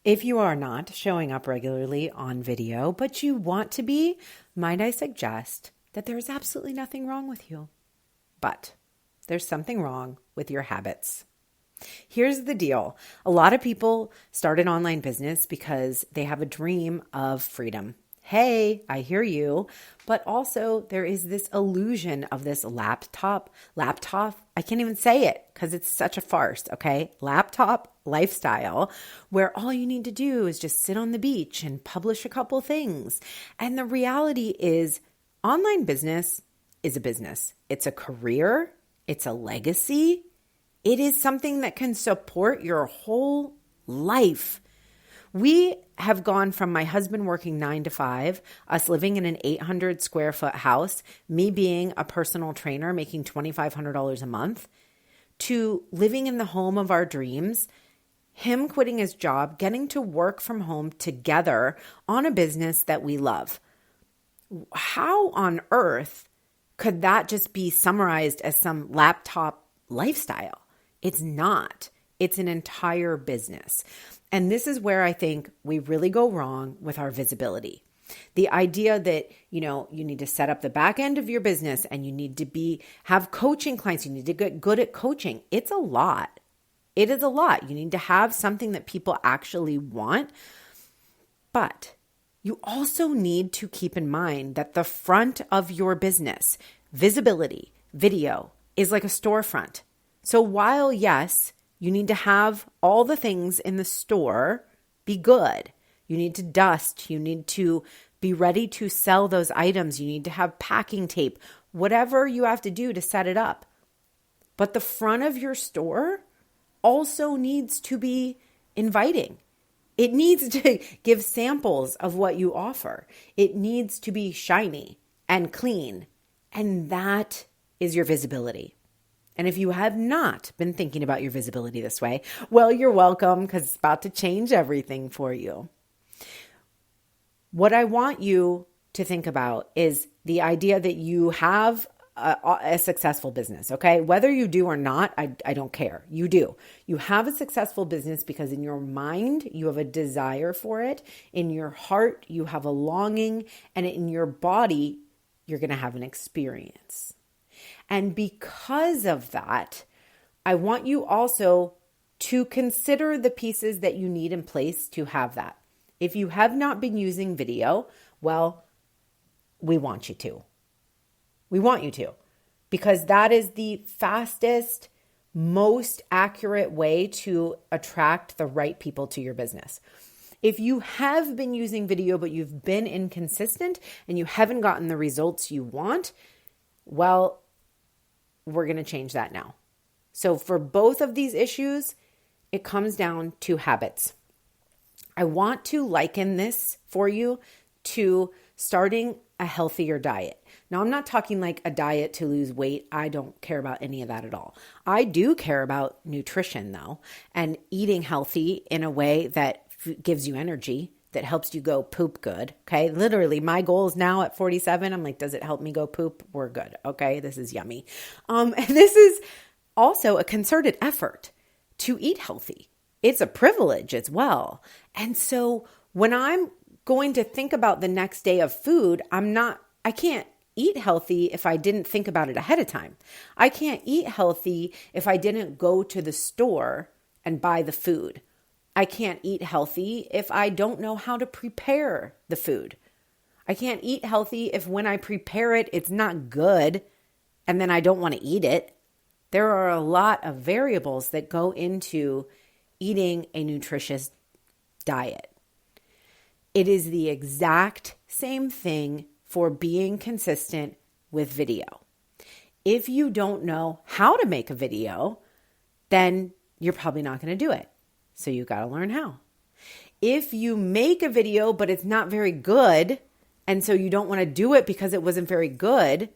If you are not showing up regularly on video, but you want to be, might I suggest that there is absolutely nothing wrong with you. But there's something wrong with your habits. Here's the deal. A lot of people start an online business because they have a dream of freedom. Hey, I hear you. But also there is this illusion of this laptop, I can't even say it because it's such a farce, okay? Laptop lifestyle where all you need to do is just sit on the beach and publish a couple things. And the reality is online business is a business. It's a career. It's a legacy. It is something that can support your whole life. We have gone from my husband working 9 to 5, us living in an 800 square foot house, me being a personal trainer making $2,500 a month, to living in the home of our dreams, him quitting his job, getting to work from home together on a business that we love. How on earth could that just be summarized as some laptop lifestyle? It's not. It's an entire business. And this is where I think we really go wrong with our visibility. The idea that, you need to set up the back end of your business and you need to have coaching clients. You need to get good at coaching. It's a lot. It is a lot. You need to have something that people actually want. But you also need to keep in mind that the front of your business, visibility, video, is like a storefront. So while, yes, you need to have all the things in the store be good. You need to dust. You need to be ready to sell those items. You need to have packing tape, whatever you have to do to set it up. But the front of your store also needs to be inviting. It needs to give samples of what you offer. It needs to be shiny and clean. And that is your visibility. And if you have not been thinking about your visibility this way, well, you're welcome because it's about to change everything for you. What I want you to think about is the idea that you have a successful business, okay? Whether you do or not, I don't care. You do. You have a successful business because in your mind, you have a desire for it. In your heart, you have a longing. And in your body, you're going to have an experience. And because of that, I want you also to consider the pieces that you need in place to have that. If you have not been using video, well, we want you to. We want you to, because that is the fastest, most accurate way to attract the right people to your business. If you have been using video, but you've been inconsistent and you haven't gotten the results you want, well, we're going to change that now. So for both of these issues, it comes down to habits. I want to liken this for you to starting a healthier diet. Now, I'm not talking like a diet to lose weight. I don't care about any of that at all. I do care about nutrition though, and eating healthy in a way that gives you energy, that helps you go poop good. Okay. Literally my goals now at 47, I'm like, does it help me go poop? We're good. Okay. This is yummy. And this is also a concerted effort to eat healthy. It's a privilege as well. And so when I'm going to think about the next day of food, I can't eat healthy if I didn't think about it ahead of time. I can't eat healthy if I didn't go to the store and buy the food. I can't eat healthy if I don't know how to prepare the food. I can't eat healthy if when I prepare it, it's not good and then I don't want to eat it. There are a lot of variables that go into eating a nutritious diet. It is the exact same thing for being consistent with video. If you don't know how to make a video, then you're probably not going to do it. So you got to learn how. If you make a video, but it's not very good, and so you don't want to do it because it wasn't very good,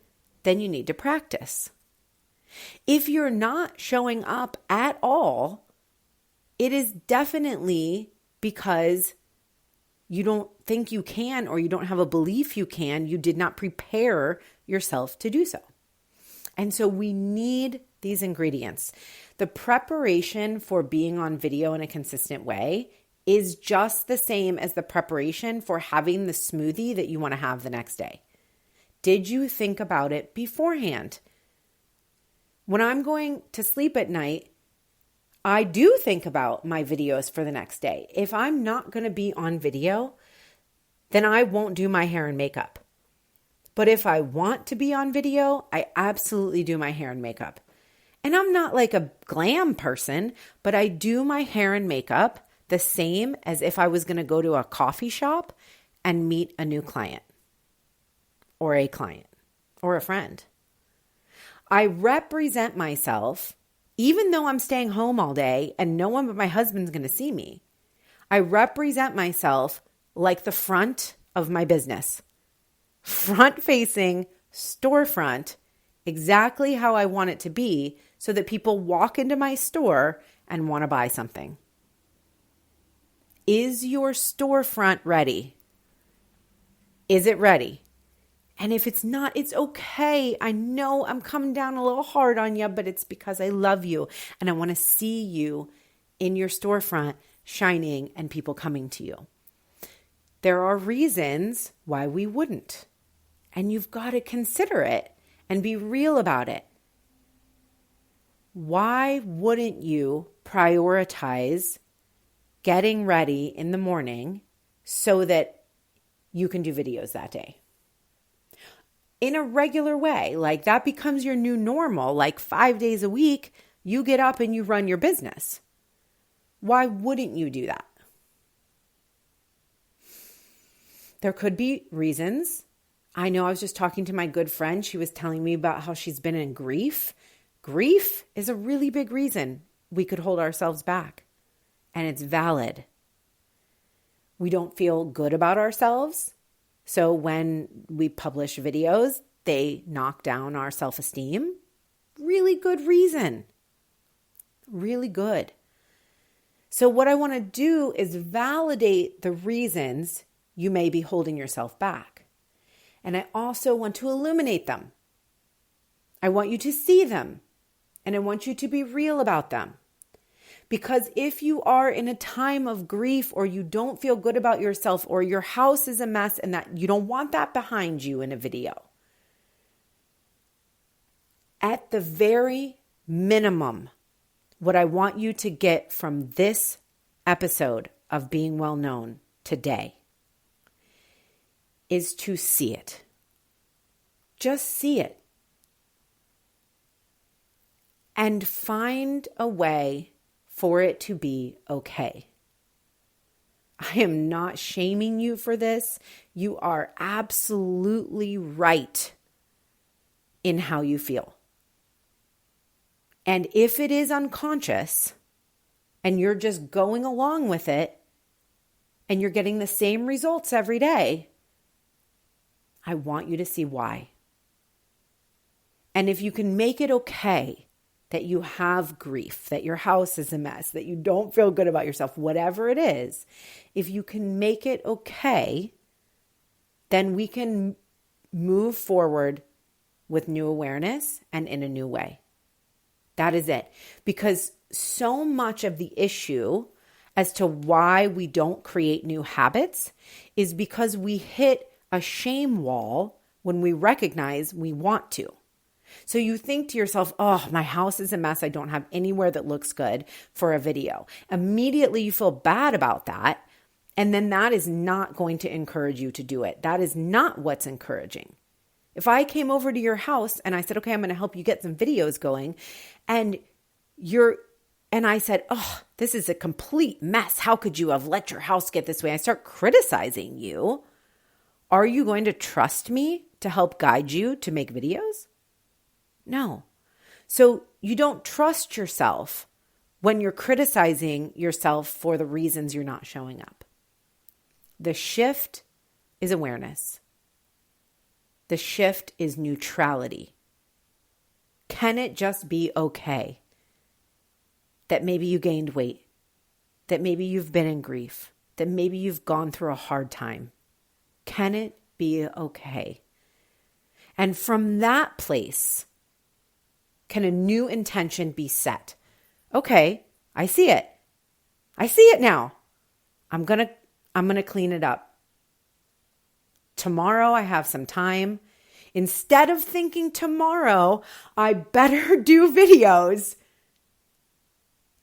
then you need to practice. If you're not showing up at all, it is definitely because you don't think you can, or you don't have a belief you can. You did not prepare yourself to do so. And so we need these ingredients. The preparation for being on video in a consistent way is just the same as the preparation for having the smoothie that you want to have the next day. Did you think about it beforehand? When I'm going to sleep at night, I do think about my videos for the next day. If I'm not going to be on video, then I won't do my hair and makeup. But if I want to be on video, I absolutely do my hair and makeup. And I'm not like a glam person, but I do my hair and makeup the same as if I was going to go to a coffee shop and meet a new client or a client or a friend. I represent myself even though I'm staying home all day and no one but my husband's going to see me. I represent myself like the front of my business. Front facing, storefront, exactly how I want it to be so that people walk into my store and want to buy something. Is your storefront ready? Is it ready? And if it's not, it's okay. I know I'm coming down a little hard on you, but it's because I love you and I want to see you in your storefront shining and people coming to you. There are reasons why we wouldn't. And you've got to consider it and be real about it. Why wouldn't you prioritize getting ready in the morning so that you can do videos that day? In a regular way, like that becomes your new normal, like 5 days a week, you get up and you run your business. Why wouldn't you do that? There could be reasons. I know I was just talking to my good friend. She was telling me about how she's been in grief. Grief is a really big reason we could hold ourselves back. And it's valid. We don't feel good about ourselves. So when we publish videos, they knock down our self-esteem. Really good reason. Really good. So what I want to do is validate the reasons you may be holding yourself back. And I also want to illuminate them. I want you to see them. And I want you to be real about them. Because if you are in a time of grief or you don't feel good about yourself or your house is a mess and that you don't want that behind you in a video, at the very minimum, what I want you to get from this episode of Being Well Known today is to see it. Just see it. And find a way for it to be okay. I am not shaming you for this. You are absolutely right in how you feel. And if it is unconscious and you're just going along with it and you're getting the same results every day, I want you to see why. And if you can make it okay that you have grief, that your house is a mess, that you don't feel good about yourself, whatever it is, if you can make it okay, then we can move forward with new awareness and in a new way. That is it. Because so much of the issue as to why we don't create new habits is because we hit a shame wall when we recognize we want to. So you think to yourself, oh, my house is a mess. I don't have anywhere that looks good for a video. Immediately you feel bad about that. And then that is not going to encourage you to do it. That is not what's encouraging. If I came over to your house and I said, okay, I'm going to help you get some videos going, and I said, oh, this is a complete mess. How could you have let your house get this way? I start criticizing you. Are you going to trust me to help guide you to make videos? No. So you don't trust yourself when you're criticizing yourself for the reasons you're not showing up. The shift is awareness. The shift is neutrality. Can it just be okay that maybe you gained weight, that maybe you've been in grief, that maybe you've gone through a hard time? Can it be okay? And from that place, can a new intention be set? Okay, I see it. I see it now. I'm going to clean it up. Tomorrow I have some time. Instead of thinking tomorrow, I better do videos.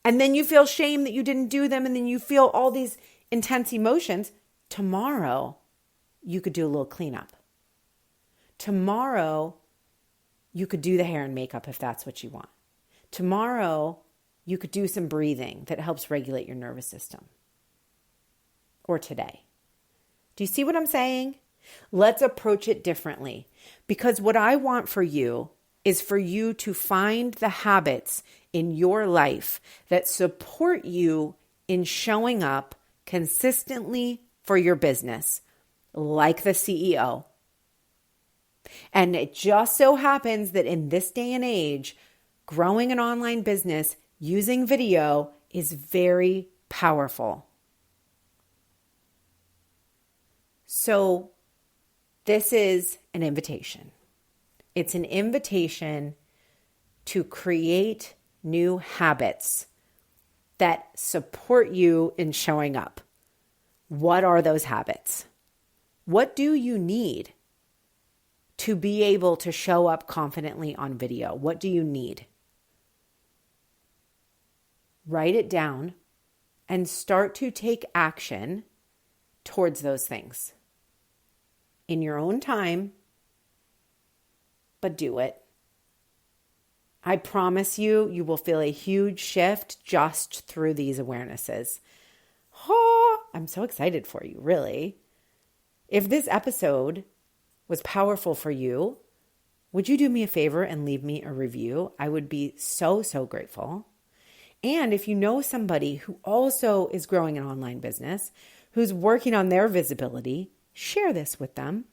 And then you feel shame that you didn't do them. And then you feel all these intense emotions. Tomorrow, you could do a little cleanup. Tomorrow, you could do the hair and makeup if that's what you want. Tomorrow, you could do some breathing that helps regulate your nervous system. Or today. Do you see what I'm saying? Let's approach it differently. Because what I want for you is for you to find the habits in your life that support you in showing up consistently for your business, like the CEO. And it just so happens that in this day and age, growing an online business using video is very powerful. So this is an invitation. It's an invitation to create new habits that support you in showing up. What are those habits? What do you need to be able to show up confidently on video? What do you need? Write it down and start to take action towards those things. In your own time, but do it. I promise you, you will feel a huge shift just through these awarenesses. Oh, I'm so excited for you, really. If this episode was powerful for you, would you do me a favor and leave me a review? I would be so, so grateful. And if you know somebody who also is growing an online business, who's working on their visibility, share this with them.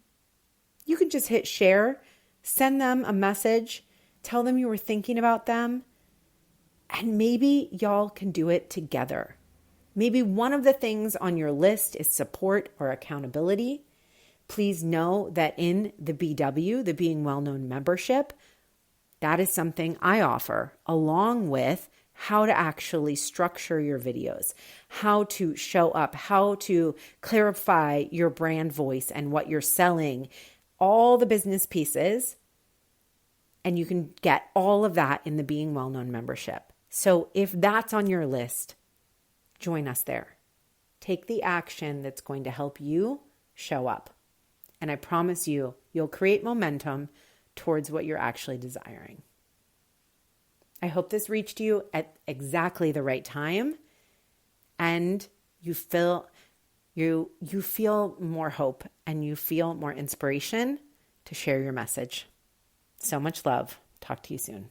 You can just hit share, send them a message, tell them you were thinking about them, and maybe y'all can do it together. Maybe one of the things on your list is support or accountability. Please know that in the BW, the Being Well Known membership, that is something I offer, along with how to actually structure your videos, how to show up, how to clarify your brand voice and what you're selling, all the business pieces. And you can get all of that in the Being Well Known membership. So if that's on your list, join us there. Take the action that's going to help you show up. And I promise you, you'll create momentum towards what you're actually desiring. I hope this reached you at exactly the right time, and you feel more hope and you feel more inspiration to share your message. So much love. Talk to you soon.